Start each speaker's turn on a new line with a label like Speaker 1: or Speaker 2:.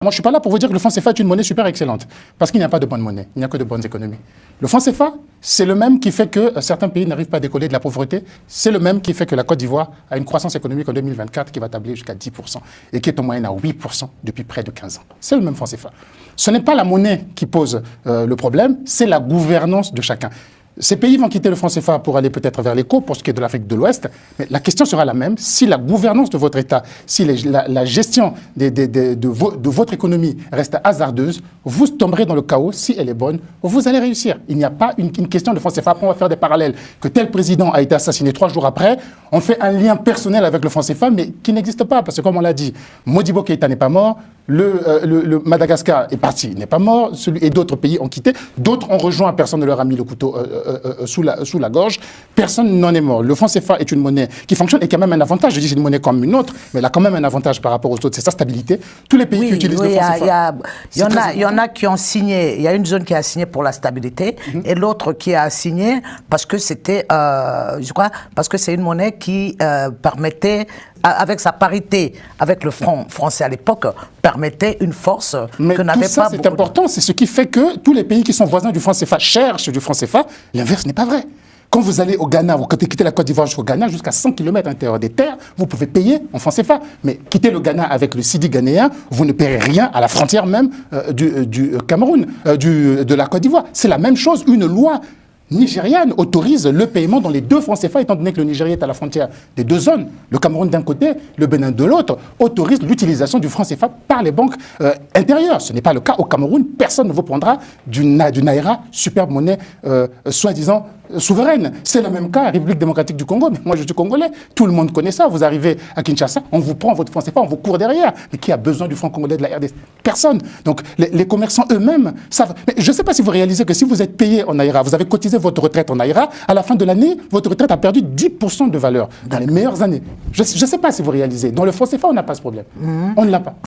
Speaker 1: Moi, je ne suis pas là pour vous dire que le franc CFA est une monnaie super excellente, parce qu'il n'y a pas de bonne monnaie, il n'y a que de bonnes économies. Le franc CFA, c'est le même qui fait que certains pays n'arrivent pas à décoller de la pauvreté, c'est le même qui fait que la Côte d'Ivoire a une croissance économique en 2024 qui va tabler jusqu'à 10%, et qui est en moyenne à 8% depuis près de 15 ans. C'est le même franc CFA. Ce n'est pas la monnaie qui pose le problème, c'est la gouvernance de chacun. Ces pays vont quitter le franc CFA pour aller peut-être vers l'éco, pour ce qui est de l'Afrique de l'Ouest. Mais la question sera la même. Si la gouvernance de votre État, si la gestion de votre économie reste hasardeuse, vous tomberez dans le chaos. Si elle est bonne, vous allez réussir. Il n'y a pas une question de franc CFA. Après, on va faire des parallèles. Que tel président a été assassiné 3 jours après, on fait un lien personnel avec le franc CFA, mais qui n'existe pas. Parce que comme on l'a dit, Modibo Keïta n'est pas mort, le Madagascar est parti, il n'est pas mort, et d'autres pays ont quitté. D'autres ont rejoint, personne ne leur a mis le couteau sous la gorge. Personne n'en est mort. Le franc CFA est une monnaie qui fonctionne et qui a même un avantage. Je dis c'est une monnaie comme une autre, mais elle a quand même un avantage par rapport aux autres, c'est sa stabilité. Tous les pays qui utilisent le franc CFA...
Speaker 2: Il y en a qui ont signé, il y a une zone qui a signé pour la stabilité et l'autre qui a signé parce que c'était, je crois, parce que c'est une monnaie qui permettait, avec sa parité avec le franc français à l'époque, permettait une force que n'avait pas beaucoup.
Speaker 1: C'est important, c'est ce qui fait que tous les pays qui sont voisins du franc CFA cherchent du franc CFA. L'inverse n'est pas vrai. Quand vous allez au Ghana, vous quittez la Côte d'Ivoire jusqu'au Ghana, jusqu'à 100 km à l'intérieur des terres, vous pouvez payer en franc CFA. Mais quittez le Ghana avec le cedi ghanéen, vous ne paierez rien à la frontière même du Cameroun, de la Côte d'Ivoire. C'est la même chose, une loi nigériane autorise le paiement dans les 2 francs CFA, étant donné que le Nigeria est à la frontière des 2 zones. Le Cameroun d'un côté, le Bénin de l'autre, autorise l'utilisation du franc CFA par les banques intérieures. Ce n'est pas le cas au Cameroun. Personne ne vous prendra du Naira, superbe monnaie soi-disant souveraine. C'est le même cas à République démocratique du Congo. Mais moi, je suis congolais. Tout le monde connaît ça. Vous arrivez à Kinshasa, on vous prend votre franc CFA, on vous court derrière. Mais qui a besoin du franc congolais de la RDC? Personne. Donc, les commerçants eux-mêmes savent. Mais je ne sais pas si vous réalisez que si vous êtes payé en Naira, vous avez cotisé votre retraite en Naira, à la fin de l'année, votre retraite a perdu 10% de valeur dans les meilleures années. Je ne sais pas si vous réalisez. Dans le franc CFA, on n'a pas ce problème. On ne l'a pas.